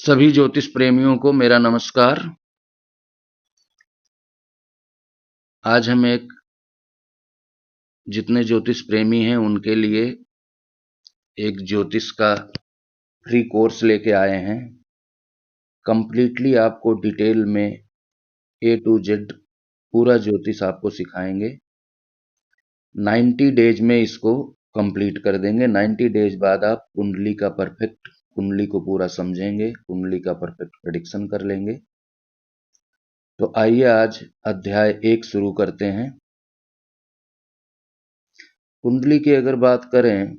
सभी ज्योतिष प्रेमियों को मेरा नमस्कार। आज हम जितने ज्योतिष प्रेमी हैं उनके लिए एक ज्योतिष का फ्री कोर्स लेके आए हैं। कंप्लीटली आपको डिटेल में ए टू जेड पूरा ज्योतिष आपको सिखाएंगे। 90 डेज में इसको कंप्लीट कर देंगे। 90 डेज बाद आप कुंडली का परफेक्ट कुंडली को पूरा समझेंगे, कुंडली का परफेक्ट प्रेडिक्शन कर लेंगे। तो आइए आज अध्याय 1 शुरू करते हैं। कुंडली की अगर बात करें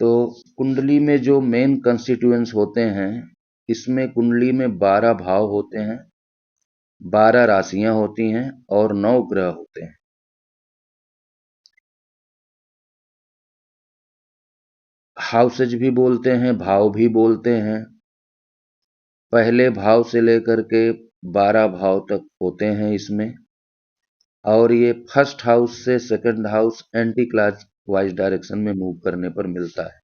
तो कुंडली में जो मेन कंस्टिट्यूएंट्स होते हैं, इसमें कुंडली में 12 भाव होते हैं, 12 राशियां होती हैं और 9 ग्रह होते हैं। हाउसेज भी बोलते हैं, भाव भी बोलते हैं। पहले भाव से लेकर के 12 भाव तक होते हैं इसमें, और ये फर्स्ट हाउस से second house anti clock wise direction में मूव करने पर मिलता है।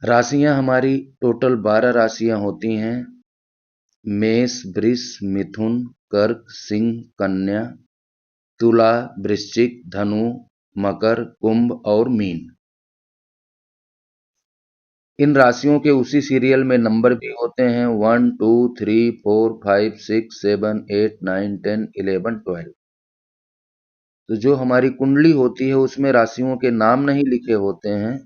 राशियां हमारी टोटल 12 राशियां होती हैं। मेष, वृष, मिथुन, कर्क, सिंह, कन्या, तुला, वृश्चिक, धनु, मकर, कुंभ और मीन। इन राशियों के उसी सीरियल में नंबर भी होते हैं 1 2 3 4 5 6 7 8 9 10 11 12। तो जो हमारी कुंडली होती है उसमें राशियों के नाम नहीं लिखे होते हैं,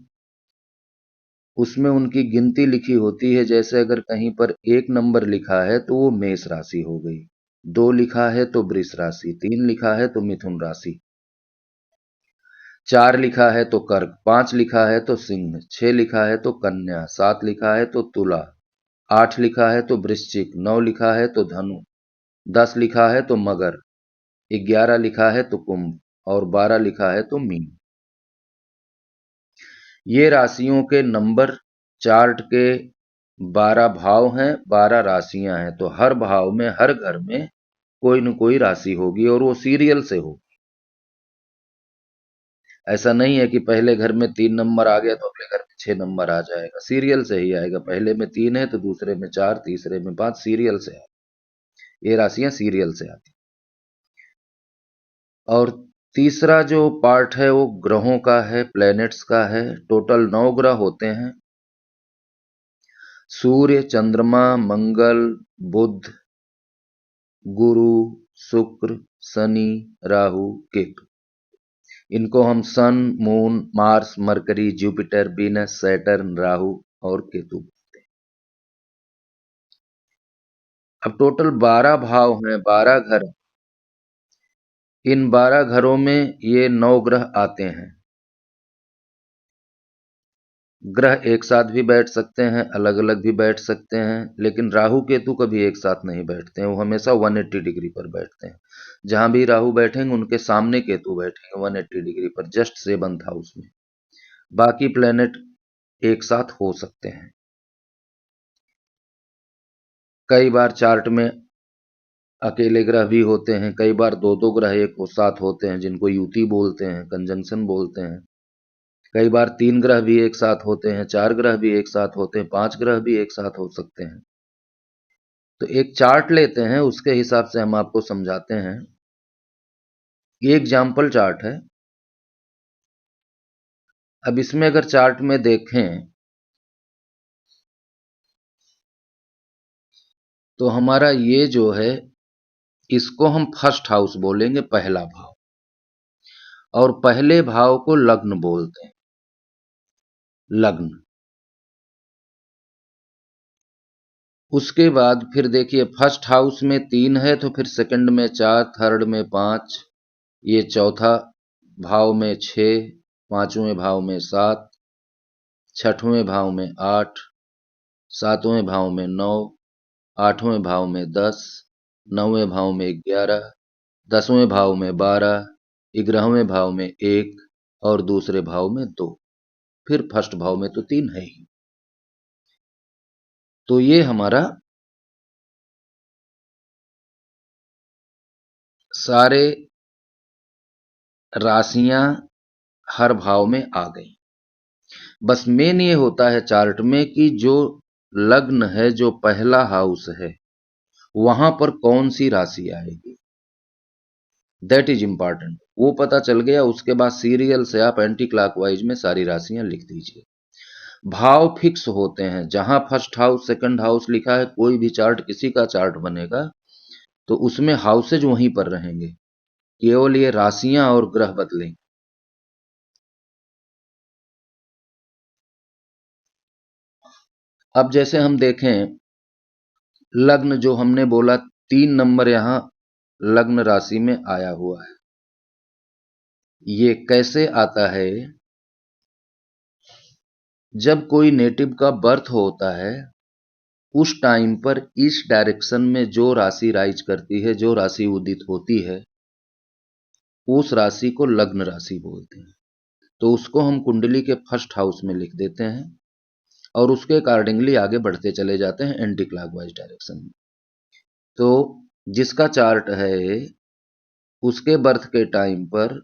उसमें उनकी गिनती लिखी होती है। जैसे अगर कहीं पर 1 नंबर लिखा है तो वो मेष राशि हो गई, 2 लिखा है तो वृष राशि, 3 लिखा है तो मिथुन राशि, 4 लिखा है तो कर्क, 5 लिखा है तो सिंह, 6 लिखा है तो कन्या, 7 लिखा है तो तुला, 8 लिखा है तो वृश्चिक, 9 लिखा है तो धनु, 10 लिखा है तो मगर, 11 लिखा है तो कुंभ और 12 लिखा है तो मीन। ये राशियों के नंबर चार्ट के 12 भाव हैं, 12 राशियां हैं। तो हर भाव में, हर घर में कोई न कोई राशि होगी और वो सीरियल से होगी। ऐसा नहीं है कि पहले घर में 3 नंबर आ गया तो अगले घर में 6 नंबर आ जाएगा। सीरियल से ही आएगा। पहले में 3 है तो दूसरे में 4, तीसरे में 5, सीरियल से आएगा। ये राशियां सीरियल से आती। और तीसरा जो पार्ट है वो ग्रहों का है, प्लैनेट्स का है। टोटल 9 ग्रह होते हैं। सूर्य, चंद्रमा, मंगल, बुध, गुरु, शुक्र, शनि, राहु, केतु। इनको हम sun, moon, Mars, Mercury, Jupiter, Venus, Saturn, Rahu और केतु बोलते हैं। अब टोटल 12 भाव हैं, 12 घर। इन 12 घरों में ये 9 ग्रह आते हैं। ग्रह एक साथ भी बैठ सकते हैं, अलग अलग भी बैठ सकते हैं, लेकिन राहु केतु कभी एक साथ नहीं बैठते हैं। वो हमेशा 180 डिग्री पर बैठते हैं। जहां भी राहु बैठेंगे उनके सामने केतु बैठेंगे 180 डिग्री पर, जस्ट 7th हाउस में। बाकी प्लेनेट एक साथ हो सकते हैं। कई बार चार्ट में अकेले ग्रह भी होते हैं, कई बार दो दो ग्रह एक साथ होते हैं जिनको युति बोलते हैं, कंजंक्शन बोलते हैं। कई बार 3 ग्रह भी एक साथ होते हैं, 4 ग्रह भी एक साथ होते हैं, 5 ग्रह भी एक साथ हो सकते हैं। तो एक चार्ट लेते हैं, उसके हिसाब से हम आपको समझाते हैं। ये एग्जाम्पल चार्ट है। अब इसमें अगर चार्ट में देखें तो हमारा ये जो है, इसको हम फर्स्ट हाउस बोलेंगे, पहला भाव। और पहले भाव को लग्न बोलते हैं, लग्न। उसके बाद फिर देखिए, फर्स्ट हाउस में 3 है तो फिर सेकंड में 4, थर्ड में 5, ये चौथा भाव में 6, पांचवें भाव में 7, छठवें भाव में 8, सातवें भाव में 9, आठवें भाव में 10, नौवें भाव में 11, 10वें भाव में 12, 11वें भाव में 1 और दूसरे भाव में 2। फिर फर्स्ट भाव में तो 3 है ही। तो ये हमारा सारे राशियां हर भाव में आ गई। बस मेन ये होता है चार्ट में कि जो लग्न है, जो पहला हाउस है, वहां पर कौन सी राशि आएगी, दैट इज इंपॉर्टेंट। वो पता चल गया, उसके बाद सीरियल से आप एंटी क्लॉकवाइज में सारी राशियां लिख दीजिए। भाव फिक्स होते हैं, जहां फर्स्ट हाउस सेकंड हाउस लिखा है, कोई भी चार्ट, किसी का चार्ट बनेगा तो उसमें हाउसेज वहीं पर रहेंगे, केवल ये राशियां और ग्रह बदलेंगे। अब जैसे हम देखें, लग्न जो हमने बोला 3 नंबर यहां लग्न राशि में आया हुआ है। ये कैसे आता है? जब कोई नेटिव का बर्थ होता है, उस टाइम पर इस डायरेक्शन में जो राशि राइज करती है, जो राशि उदित होती है, उस राशि को लग्न राशि बोलते हैं। तो उसको हम कुंडली के फर्स्ट हाउस में लिख देते हैं और उसके अकॉर्डिंगली आगे बढ़ते चले जाते हैं एंटी क्लॉकवाइज डायरेक्शन में। तो जिसका चार्ट है, उसके बर्थ के टाइम पर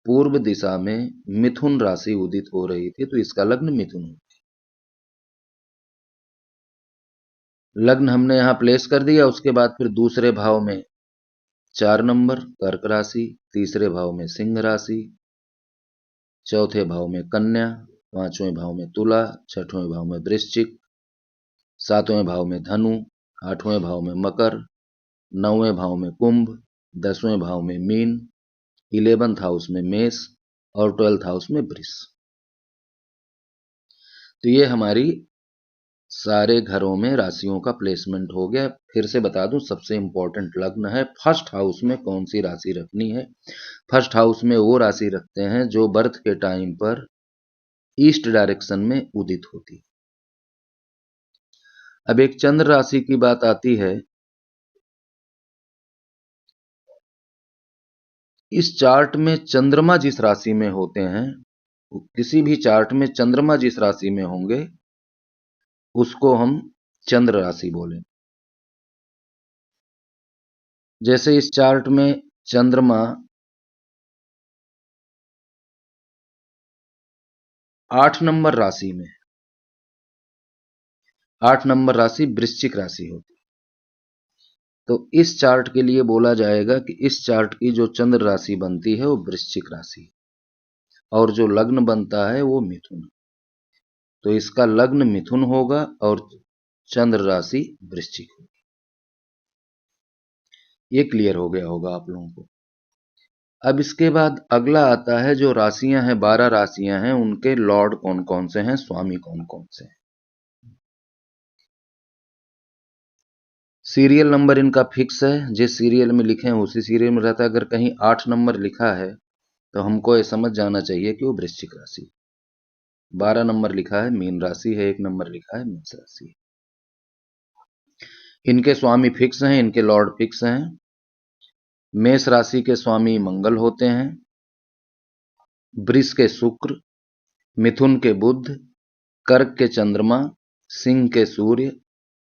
पूर्व दिशा में मिथुन राशि उदित हो रही थी, तो इसका लग्न मिथुन हो। लग्न हमने यहां प्लेस कर दिया। उसके बाद फिर दूसरे भाव में 4 नंबर कर्क राशि, तीसरे भाव में सिंह राशि, चौथे भाव में कन्या, पांचवें भाव में तुला, छठवें भाव में वृश्चिक, सातवें भाव में धनु, आठवें भाव में मकर, नौवें भाव में कुंभ, 10वें भाव में मीन, 11th हाउस में मेष और 12th हाउस में वृष। तो ये हमारी सारे घरों में राशियों का प्लेसमेंट हो गया। फिर से बता दूं, सबसे इंपॉर्टेंट लग्न है, फर्स्ट हाउस में कौन सी राशि रखनी है। फर्स्ट हाउस में वो राशि रखते हैं जो बर्थ के टाइम पर ईस्ट डायरेक्शन में उदित होती है। अब एक चंद्र राशि की बात आती है। इस चार्ट में चंद्रमा जिस राशि में होते हैं, किसी भी चार्ट में चंद्रमा जिस राशि में होंगे, उसको हम चंद्र राशि बोलें। जैसे इस चार्ट में चंद्रमा 8 नंबर राशि में, 8 नंबर राशि वृश्चिक राशि होती है, तो इस चार्ट के लिए बोला जाएगा कि इस चार्ट की जो चंद्र राशि बनती है वो वृश्चिक राशि, और जो लग्न बनता है वो मिथुन। तो इसका लग्न मिथुन होगा और चंद्र राशि वृश्चिक होगी। ये क्लियर हो गया होगा आप लोगों को। अब इसके बाद अगला आता है, जो राशियां हैं, 12 राशियां हैं, उनके लॉर्ड कौन कौन से हैं, स्वामी कौन कौन से हैं। सीरियल नंबर इनका फिक्स है, जिस सीरियल में लिखे हैं उसी सीरियल में रहता है। अगर कहीं 8 नंबर लिखा है तो हमको ये समझ जाना चाहिए कि वो वृश्चिक राशि। 12 नंबर लिखा है मीन राशि है, 1 नंबर लिखा है मेष राशि है। इनके स्वामी फिक्स हैं, इनके लॉर्ड फिक्स हैं। मेष राशि के स्वामी मंगल होते हैं, वृष के शुक्र, मिथुन के बुध, कर्क के चंद्रमा, सिंह के सूर्य,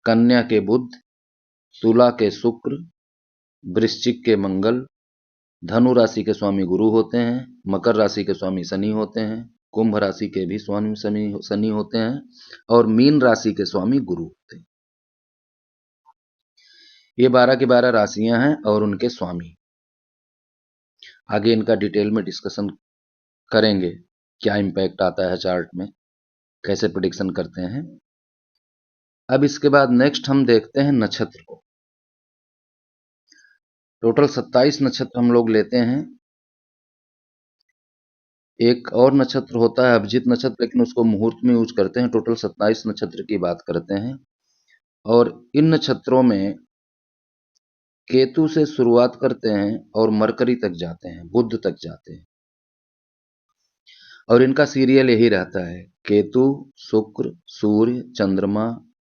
कन्या के बुध, तुला के शुक्र, वृश्चिक के मंगल, धनु राशि के स्वामी गुरु होते हैं, मकर राशि के स्वामी शनि होते हैं, कुंभ राशि के भी स्वामी शनि होते हैं, और मीन राशि के स्वामी गुरु होते हैं। ये 12 की 12 राशियां हैं और उनके स्वामी। आगे इनका डिटेल में डिस्कशन करेंगे, क्या इंपैक्ट आता है चार्ट में, कैसे प्रिडिक्शन करते हैं। अब इसके बाद नेक्स्ट हम देखते हैं नक्षत्र को। टोटल 27 नक्षत्र हम लोग लेते हैं। एक और नक्षत्र होता है अभिजित नक्षत्र, लेकिन उसको मुहूर्त में यूज करते हैं। टोटल 27 नक्षत्र की बात करते हैं, और इन नक्षत्रों में केतु से शुरुआत करते हैं और मरकरी तक जाते हैं, बुध तक जाते हैं, और इनका सीरियल यही रहता है: केतु, शुक्र, सूर्य, चंद्रमा,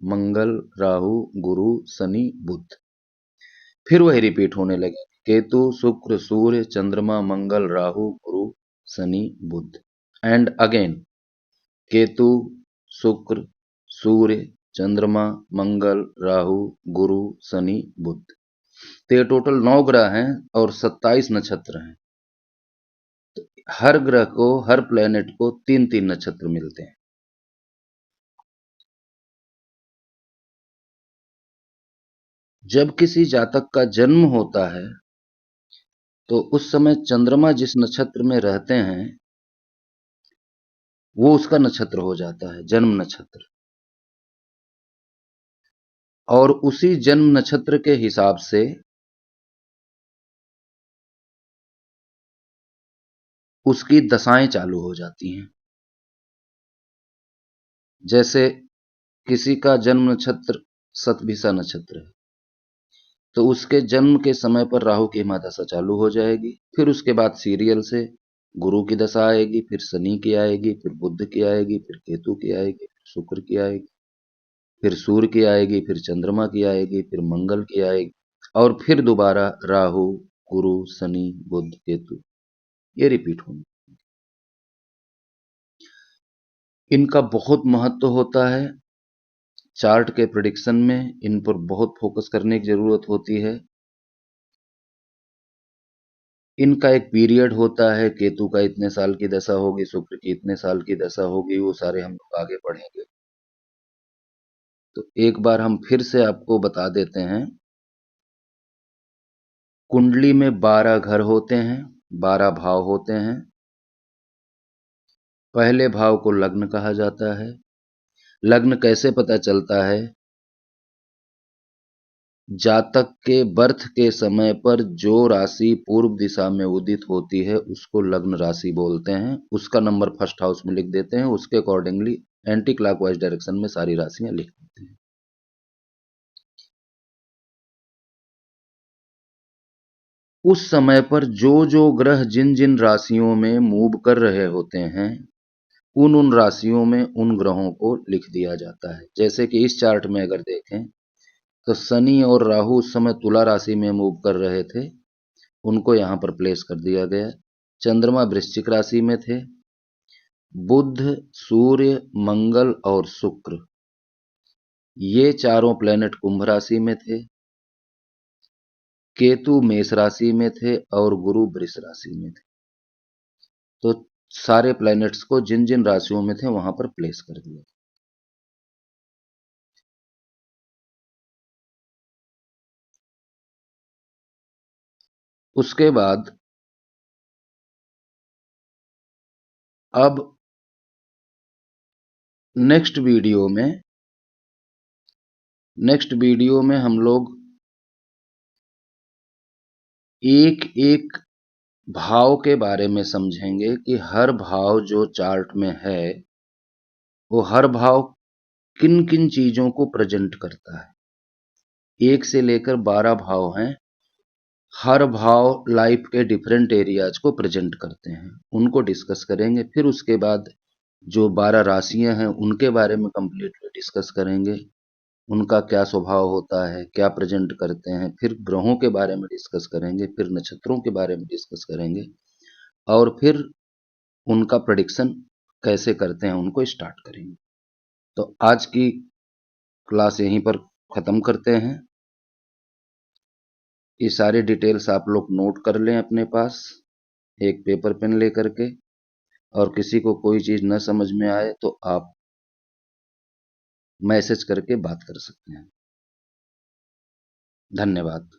मंगल, राहु, गुरु, शनि, बुध। फिर वही रिपीट होने लगे: केतु, शुक्र, सूर्य, चंद्रमा, मंगल, राहु, गुरु, शनि, बुध। एंड अगेन केतु, शुक्र, सूर्य, चंद्रमा, मंगल, राहु, गुरु, शनि, बुध। तो ये टोटल 9 ग्रह हैं और 27 नक्षत्र हैं। तो हर ग्रह को, हर प्लेनेट को 3-3 नक्षत्र मिलते हैं। जब किसी जातक का जन्म होता है तो उस समय चंद्रमा जिस नक्षत्र में रहते हैं वो उसका नक्षत्र हो जाता है, जन्म नक्षत्र। और उसी जन्म नक्षत्र के हिसाब से उसकी दशाएं चालू हो जाती हैं। जैसे किसी का जन्म नक्षत्र शतभिषा नक्षत्र है तो उसके जन्म के समय पर राहु की महादशा चालू हो जाएगी। फिर उसके बाद सीरियल से गुरु की दशा आएगी, फिर शनि की आएगी, फिर बुध की आएगी, फिर केतु की आएगी, फिर शुक्र की आएगी, फिर सूर्य की आएगी, फिर चंद्रमा की आएगी, फिर मंगल की आएगी, और फिर दोबारा राहु, गुरु, शनि, बुध, केतु, ये रिपीट होंगे। इनका बहुत महत्व होता है चार्ट के प्रेडिक्शन में। इन पर बहुत फोकस करने की जरूरत होती है। इनका एक पीरियड होता है, केतु का इतने साल की दशा होगी, शुक्र की इतने साल की दशा होगी, वो सारे हम लोग आगे पढ़ेंगे। तो एक बार हम फिर से आपको बता देते हैं। कुंडली में 12 घर होते हैं, 12 भाव होते हैं। पहले भाव को लग्न कहा जाता है। लग्न कैसे पता चलता है? जातक के बर्थ के समय पर जो राशि पूर्व दिशा में उदित होती है उसको लग्न राशि बोलते हैं। उसका नंबर फर्स्ट हाउस में लिख देते हैं, उसके अकॉर्डिंगली एंटी क्लॉकवाइज डायरेक्शन में सारी राशियां लिख देते हैं। उस समय पर जो जो ग्रह जिन जिन राशियों में मूव कर रहे होते हैं उन उन राशियों में उन ग्रहों को लिख दिया जाता है। जैसे कि इस चार्ट में अगर देखें तो शनि और राहु उस समय तुला राशि में मूव कर रहे थे, उनको यहां पर प्लेस कर दिया गया। चंद्रमा वृश्चिक राशि में थे। बुध, सूर्य, मंगल और शुक्र ये चारों प्लेनेट कुंभ राशि में थे। केतु मेष राशि में थे और गुरु वृष राशि में थे। तो सारे प्लैनेट्स को जिन जिन राशियों में थे वहां पर प्लेस कर दिया। उसके बाद अब नेक्स्ट वीडियो में हम लोग एक एक भाव के बारे में समझेंगे कि हर भाव जो चार्ट में है वो हर भाव किन किन चीजों को प्रेजेंट करता है। 1 से लेकर 12 भाव हैं। हर भाव लाइफ के डिफरेंट एरियाज को प्रेजेंट करते हैं, उनको डिस्कस करेंगे। फिर उसके बाद जो 12 राशियां हैं उनके बारे में कंप्लीटली डिस्कस करेंगे। उनका क्या स्वभाव होता है, क्या प्रेजेंट करते हैं। फिर ग्रहों के बारे में डिस्कस करेंगे, फिर नक्षत्रों के बारे में डिस्कस करेंगे, और फिर उनका प्रेडिक्शन कैसे करते हैं उनको स्टार्ट करेंगे। तो आज की क्लास यहीं पर खत्म करते हैं। ये सारी डिटेल्स आप लोग नोट कर लें अपने पास एक पेपर पेन लेकर के, और किसी को कोई चीज न समझ में आए तो आप मैसेज करके बात कर सकते हैं। धन्यवाद।